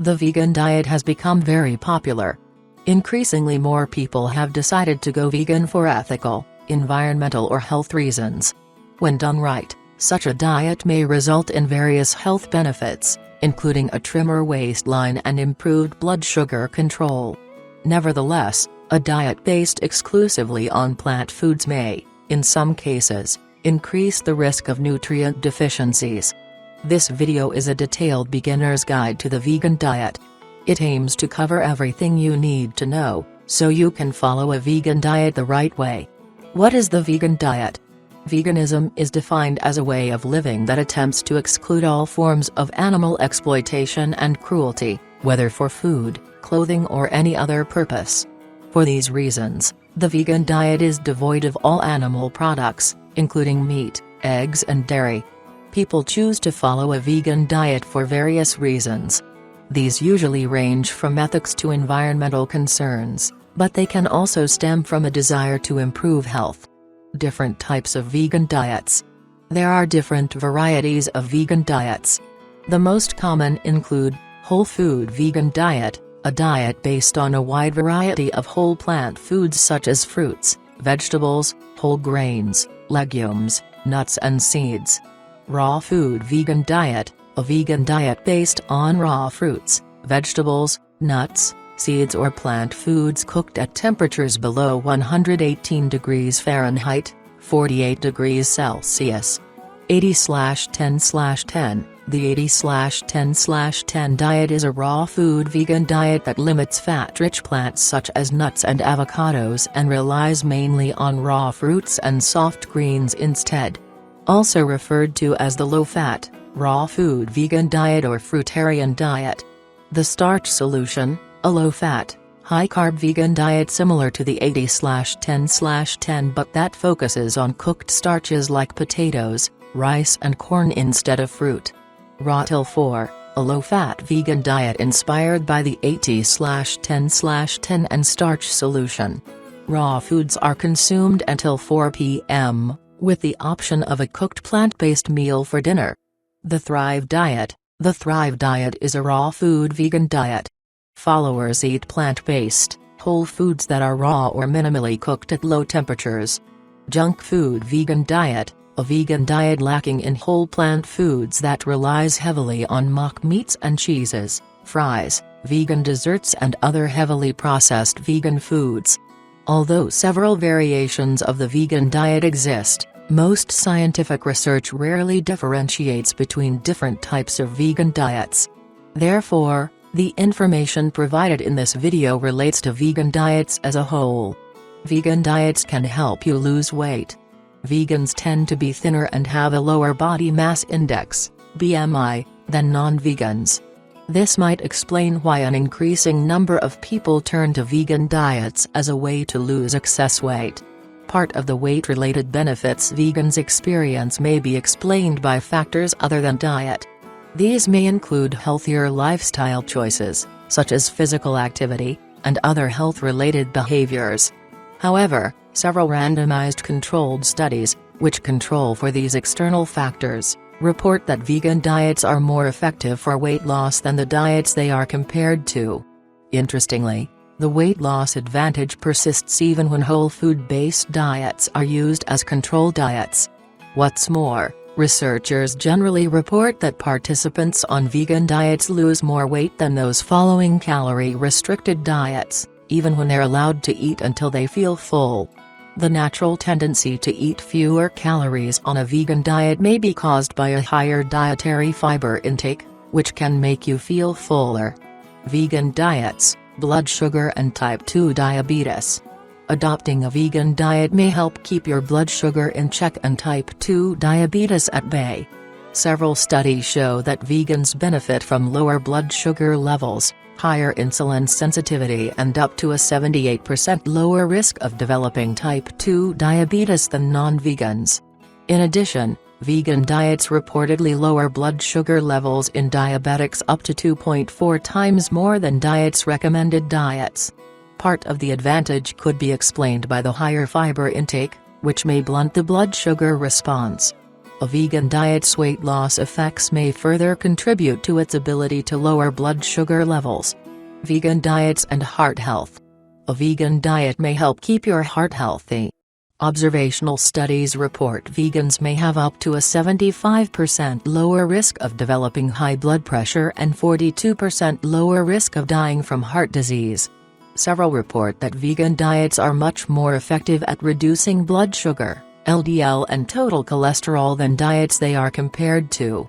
The vegan diet has become very popular. Increasingly more people have decided to go vegan for ethical, environmental or health reasons. When done right, such a diet may result in various health benefits, including a trimmer waistline and improved blood sugar control. Nevertheless, a diet based exclusively on plant foods may, in some cases, increase the risk of nutrient deficiencies. This video is a detailed beginner's guide to the vegan diet. It aims to cover everything you need to know, so you can follow a vegan diet the right way. What is the vegan diet? Veganism is defined as a way of living that attempts to exclude all forms of animal exploitation and cruelty, whether for food, clothing or any other purpose. For these reasons, the vegan diet is devoid of all animal products, including meat, eggs and dairy. People choose to follow a vegan diet for various reasons. These usually range from ethics to environmental concerns, but they can also stem from a desire to improve health. Different types of vegan diets. There are different varieties of vegan diets. The most common include whole food vegan diet, a diet based on a wide variety of whole plant foods such as fruits, vegetables, whole grains, legumes, nuts and seeds. Raw food vegan diet, a vegan diet based on raw fruits, vegetables, nuts, seeds or plant foods cooked at temperatures below 118 degrees Fahrenheit, 48 degrees Celsius. 80/10/10, the 80/10/10 diet is a raw food vegan diet that limits fat-rich plants such as nuts and avocados and relies mainly on raw fruits and soft greens instead. Also referred to as the low-fat, raw food vegan diet or fruitarian diet. The starch solution, a low-fat, high-carb vegan diet similar to the 80/10/10 but that focuses on cooked starches like potatoes, rice and corn instead of fruit. Raw till 4, a low-fat vegan diet inspired by the 80/10/10 and starch solution. Raw foods are consumed until 4 p.m., with the option of a cooked plant-based meal for dinner. The Thrive diet. The Thrive diet is a raw food vegan diet. Followers eat plant-based, whole foods that are raw or minimally cooked at low temperatures. Junk food vegan diet, a vegan diet lacking in whole plant foods that relies heavily on mock meats and cheeses, fries, vegan desserts and other heavily processed vegan foods. Although several variations of the vegan diet exist, most scientific research rarely differentiates between different types of vegan diets. Therefore, the information provided in this video relates to vegan diets as a whole. Vegan diets can help you lose weight. Vegans tend to be thinner and have a lower body mass index, BMI, than non-vegans. This might explain why an increasing number of people turn to vegan diets as a way to lose excess weight. Part of the weight-related benefits vegans experience may be explained by factors other than diet. These may include healthier lifestyle choices, such as physical activity, and other health-related behaviors. However, several randomized controlled studies, which control for these external factors, report that vegan diets are more effective for weight loss than the diets they are compared to. Interestingly, the weight loss advantage persists even when whole food-based diets are used as control diets. What's more, researchers generally report that participants on vegan diets lose more weight than those following calorie-restricted diets, even when they're allowed to eat until they feel full. The natural tendency to eat fewer calories on a vegan diet may be caused by a higher dietary fiber intake, which can make you feel fuller. Vegan diets, blood sugar and type 2 diabetes. Adopting a vegan diet may help keep your blood sugar in check and type 2 diabetes at bay. Several studies show that vegans benefit from lower blood sugar levels, higher insulin sensitivity and up to a 78% lower risk of developing type 2 diabetes than non-vegans. In addition, vegan diets reportedly lower blood sugar levels in diabetics up to 2.4 times more than diets recommended diets. Part of the advantage could be explained by the higher fiber intake, which may blunt the blood sugar response. A vegan diet's weight loss effects may further contribute to its ability to lower blood sugar levels. Vegan diets and heart health. A vegan diet may help keep your heart healthy. Observational studies report vegans may have up to a 75% lower risk of developing high blood pressure and 42% lower risk of dying from heart disease. Several report that vegan diets are much more effective at reducing blood sugar, LDL and total cholesterol than diets they are compared to.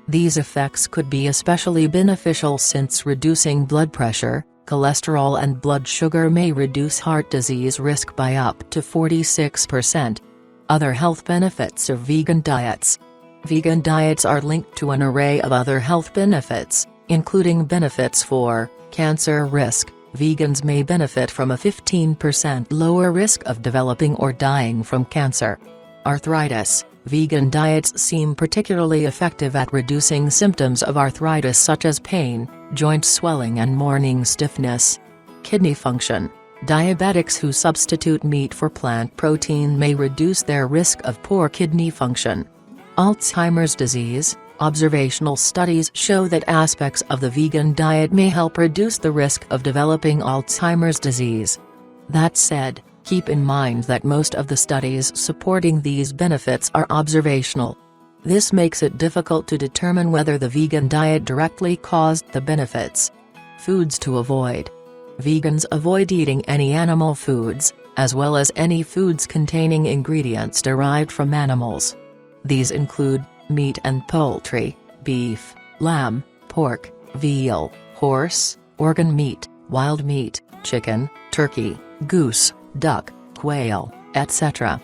These effects could be especially beneficial since reducing blood pressure, cholesterol and blood sugar may reduce heart disease risk by up to 46%. Other health benefits of vegan diets. Vegan diets are linked to an array of other health benefits, including benefits for cancer risk. Vegans may benefit from a 15% lower risk of developing or dying from cancer. Arthritis. Vegan diets seem particularly effective at reducing symptoms of arthritis such as pain, joint swelling and morning stiffness. Kidney function. Diabetics who substitute meat for plant protein may reduce their risk of poor kidney function. Alzheimer's disease. Observational studies show that aspects of the vegan diet may help reduce the risk of developing Alzheimer's disease. That said, keep in mind that most of the studies supporting these benefits are observational. This makes it difficult to determine whether the vegan diet directly caused the benefits. Foods to avoid. Vegans avoid eating any animal foods, as well as any foods containing ingredients derived from animals. These include meat and poultry, beef, lamb, pork, veal, horse, organ meat, wild meat, chicken, turkey, goose, duck, quail, etc.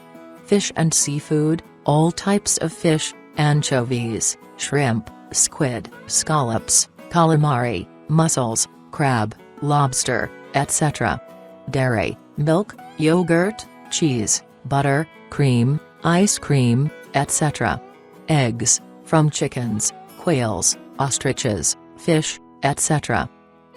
Fish and seafood, all types of fish, anchovies, shrimp, squid, scallops, calamari, mussels, crab, lobster, etc. Dairy, milk, yogurt, cheese, butter, cream, ice cream, etc. Eggs, from chickens, quails, ostriches, fish, etc.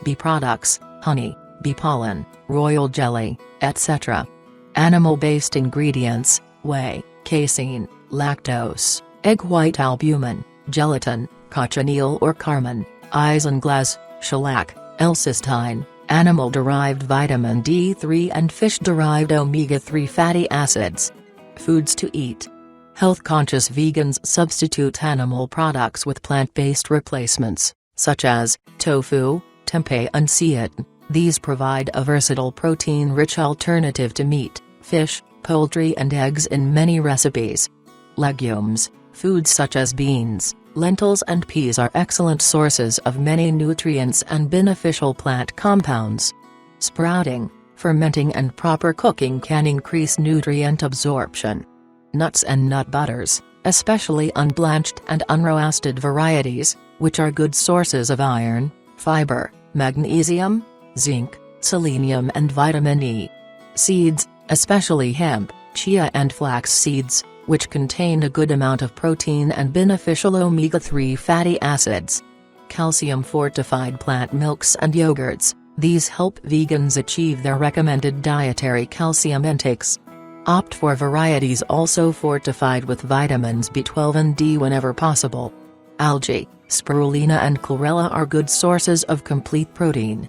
Bee products, honey, bee pollen, royal jelly, etc. Animal-based ingredients, whey, casein, lactose, egg white albumin, gelatin, cochineal or carmine, isinglass, shellac, L-cysteine, animal-derived vitamin D3 and fish-derived omega-3 fatty acids. Foods to eat. Health-conscious vegans substitute animal products with plant-based replacements, such as tofu, tempeh and seitan. These provide a versatile protein-rich alternative to meat, fish, poultry and eggs in many recipes. Legumes. Foods such as beans, lentils and peas are excellent sources of many nutrients and beneficial plant compounds. Sprouting, fermenting and proper cooking can increase nutrient absorption. Nuts and nut butters, especially unblanched and unroasted varieties, which are good sources of iron, fiber, magnesium, zinc, selenium and vitamin E. Seeds, especially hemp, chia and flax seeds, which contain a good amount of protein and beneficial omega-3 fatty acids. Calcium-fortified plant milks and yogurts, these help vegans achieve their recommended dietary calcium intakes. Opt for varieties also fortified with vitamins B12 and D whenever possible. Algae, spirulina and chlorella are good sources of complete protein.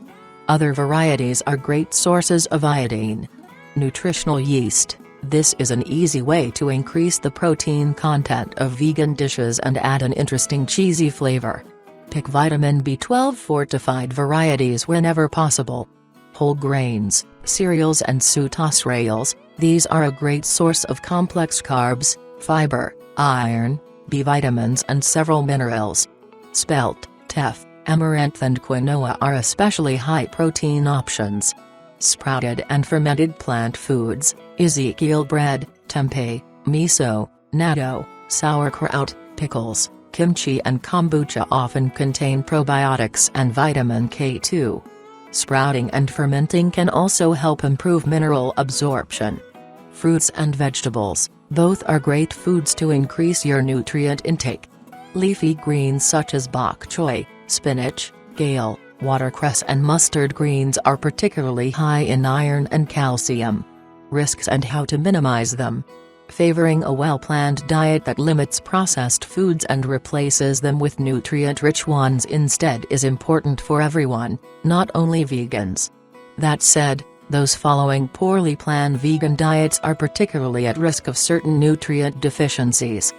Other varieties are great sources of iodine. Nutritional yeast, this is an easy way to increase the protein content of vegan dishes and add an interesting cheesy flavor. Pick vitamin B12 fortified varieties whenever possible. Whole grains, cereals and cereals, these are a great source of complex carbs, fiber, iron, B vitamins and several minerals. Spelt, teff, amaranth and quinoa are especially high-protein options. Sprouted and fermented plant foods, Ezekiel bread, tempeh, miso, natto, sauerkraut, pickles, kimchi and kombucha often contain probiotics and vitamin K2. Sprouting and fermenting can also help improve mineral absorption. Fruits and vegetables, both are great foods to increase your nutrient intake. Leafy greens such as bok choy, spinach, kale, watercress and mustard greens are particularly high in iron and calcium. Risks and how to minimize them. Favoring a well-planned diet that limits processed foods and replaces them with nutrient-rich ones instead is important for everyone, not only vegans. That said, those following poorly planned vegan diets are particularly at risk of certain nutrient deficiencies.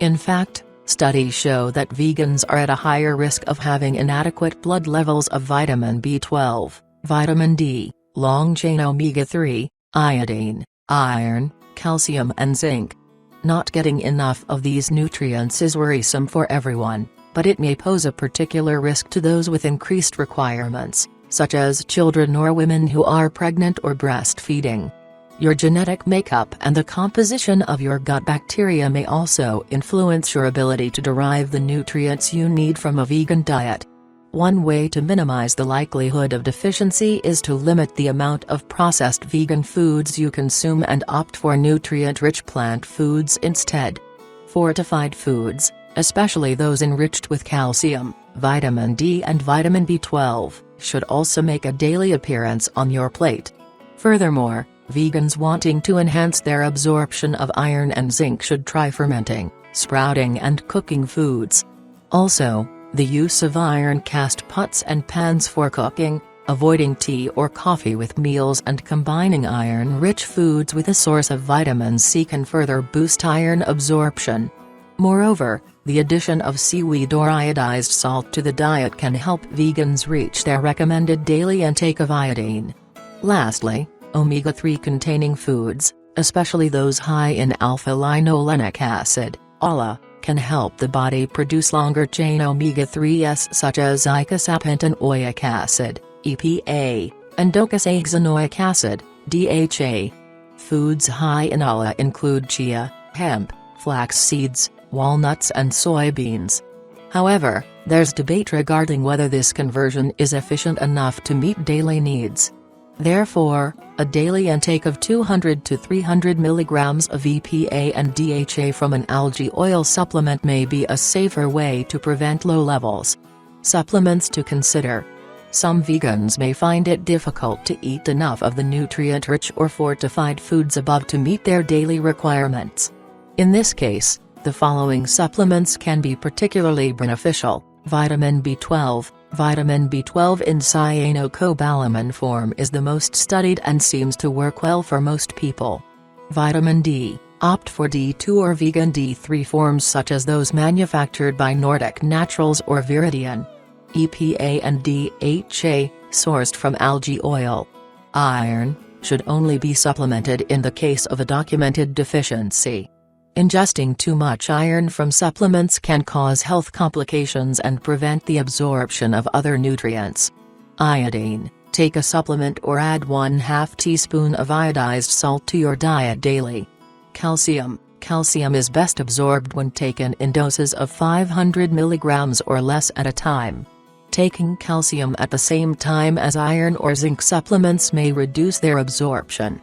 In fact, studies show that vegans are at a higher risk of having inadequate blood levels of vitamin B12, vitamin D, long-chain omega-3, iodine, iron, calcium and zinc. Not getting enough of these nutrients is worrisome for everyone, but it may pose a particular risk to those with increased requirements, such as children or women who are pregnant or breastfeeding. Your genetic makeup and the composition of your gut bacteria may also influence your ability to derive the nutrients you need from a vegan diet. One way to minimize the likelihood of deficiency is to limit the amount of processed vegan foods you consume and opt for nutrient-rich plant foods instead. Fortified foods, especially those enriched with calcium, vitamin D and vitamin B12, should also make a daily appearance on your plate. Furthermore, vegans wanting to enhance their absorption of iron and zinc should try fermenting, sprouting and cooking foods. Also, the use of iron-cast pots and pans for cooking, avoiding tea or coffee with meals and combining iron-rich foods with a source of vitamin C can further boost iron absorption. Moreover, the addition of seaweed or iodized salt to the diet can help vegans reach their recommended daily intake of iodine. Lastly, omega-3 containing foods, especially those high in alpha-linolenic acid, ALA, can help the body produce longer-chain omega-3s such as icosapentaenoic acid, EPA, and docosahexaenoic acid, DHA. Foods high in ALA include chia, hemp, flax seeds, walnuts and soybeans. However, there's debate regarding whether this conversion is efficient enough to meet daily needs. Therefore, a daily intake of 200 to 300 mg of EPA and DHA from an algae oil supplement may be a safer way to prevent low levels. Supplements to consider. Some vegans may find it difficult to eat enough of the nutrient-rich or fortified foods above to meet their daily requirements. In this case, the following supplements can be particularly beneficial: vitamin B12. Vitamin B12 in cyanocobalamin form is the most studied and seems to work well for most people. Vitamin D, opt for D2 or vegan D3 forms such as those manufactured by Nordic Naturals or Viridian. EPA and DHA, sourced from algae oil. Iron, should only be supplemented in the case of a documented deficiency. Ingesting too much iron from supplements can cause health complications and prevent the absorption of other nutrients. Iodine, take a supplement or add 1/2 teaspoon of iodized salt to your diet daily. Calcium, calcium is best absorbed when taken in doses of 500 mg or less at a time. Taking calcium at the same time as iron or zinc supplements may reduce their absorption.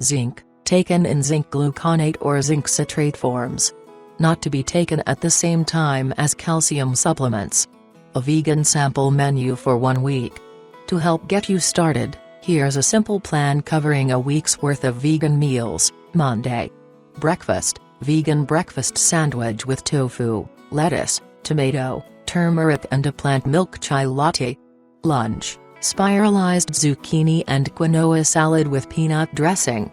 Zinc, taken in zinc gluconate or zinc citrate forms. Not to be taken at the same time as calcium supplements. A vegan sample menu for 1 week. To help get you started, here's a simple plan covering a week's worth of vegan meals. Monday. Breakfast, vegan breakfast sandwich with tofu, lettuce, tomato, turmeric and a plant milk chai latte. Lunch, spiralized zucchini and quinoa salad with peanut dressing.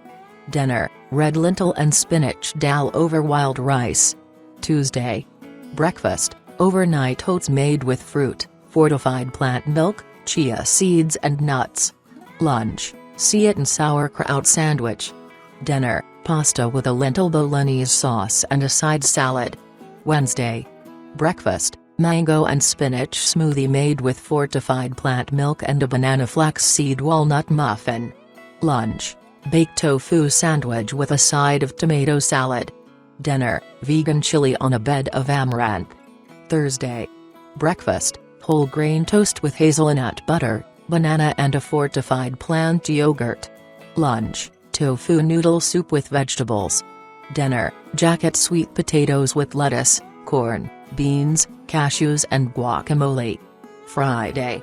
Dinner, red lentil and spinach dal over wild rice. Tuesday. Breakfast, overnight oats made with fruit, fortified plant milk, chia seeds and nuts. Lunch, sweet and sauerkraut sandwich. Dinner, pasta with a lentil bolognese sauce and a side salad. Wednesday. Breakfast, mango and spinach smoothie made with fortified plant milk and a banana flaxseed walnut muffin. Lunch, baked tofu sandwich with a side of tomato salad. Dinner, vegan chili on a bed of amaranth. Thursday. Breakfast, whole grain toast with hazelnut butter, banana and a fortified plant yogurt. Lunch, tofu noodle soup with vegetables. Dinner, jacket sweet potatoes with lettuce, corn, beans, cashews and guacamole. Friday.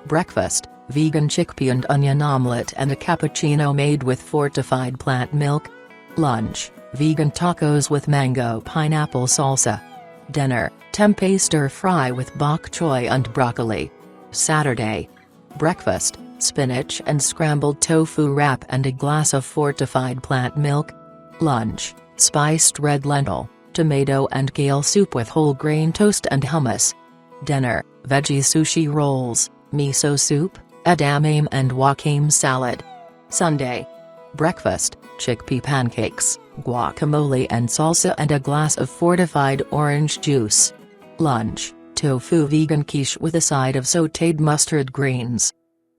Breakfast, vegan chickpea and onion omelette and a cappuccino made with fortified plant milk. Lunch, vegan tacos with mango pineapple salsa. Dinner, tempeh stir-fry with bok choy and broccoli. Saturday. Breakfast, spinach and scrambled tofu wrap and a glass of fortified plant milk. Lunch, spiced red lentil, tomato and kale soup with whole grain toast and hummus. Dinner, veggie sushi rolls, miso soup, edamame and wakame salad. Sunday. Breakfast, chickpea pancakes, guacamole and salsa and a glass of fortified orange juice. Lunch, tofu vegan quiche with a side of sautéed mustard greens.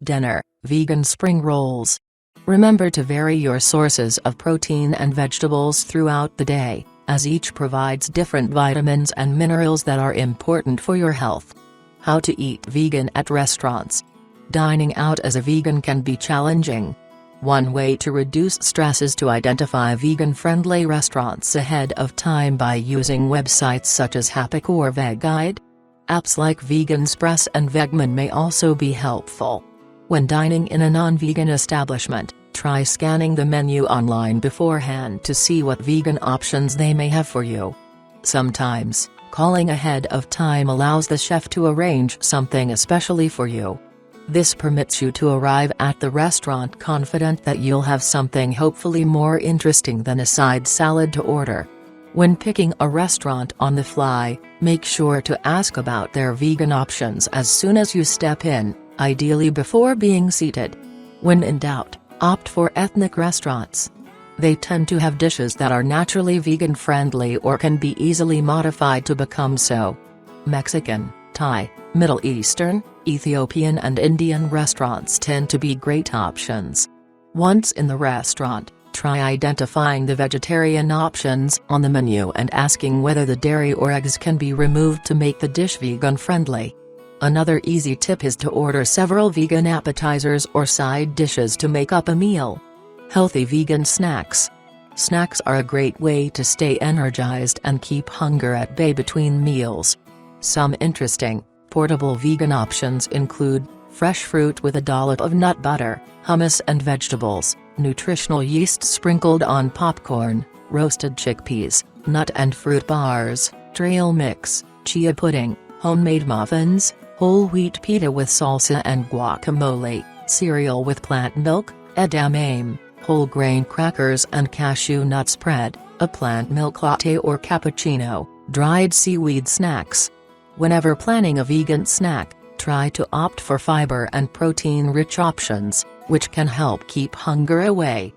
Dinner, vegan spring rolls. Remember to vary your sources of protein and vegetables throughout the day, as each provides different vitamins and minerals that are important for your health. How to eat vegan at restaurants. Dining out as a vegan can be challenging. One way to reduce stress is to identify vegan-friendly restaurants ahead of time by using websites such as Hapic or VegGuide. Apps like Veganspress and Vegman may also be helpful. When dining in a non-vegan establishment, try scanning the menu online beforehand to see what vegan options they may have for you. Sometimes, calling ahead of time allows the chef to arrange something especially for you. This permits you to arrive at the restaurant confident that you'll have something hopefully more interesting than a side salad to order. When picking a restaurant on the fly, make sure to ask about their vegan options as soon as you step in, ideally before being seated. When in doubt, opt for ethnic restaurants. They tend to have dishes that are naturally vegan-friendly or can be easily modified to become so. Mexican, Thai, Middle Eastern, Ethiopian and Indian restaurants tend to be great options. Once in the restaurant, try identifying the vegetarian options on the menu and asking whether the dairy or eggs can be removed to make the dish vegan-friendly. Another easy tip is to order several vegan appetizers or side dishes to make up a meal. Healthy vegan snacks. Snacks are a great way to stay energized and keep hunger at bay between meals. Some interesting, portable vegan options include fresh fruit with a dollop of nut butter, hummus and vegetables, nutritional yeast sprinkled on popcorn, roasted chickpeas, nut and fruit bars, trail mix, chia pudding, homemade muffins, whole wheat pita with salsa and guacamole, cereal with plant milk, edamame, whole grain crackers and cashew nut spread, a plant milk latte or cappuccino, dried seaweed snacks. Whenever planning a vegan snack, try to opt for fiber and protein-rich options, which can help keep hunger away.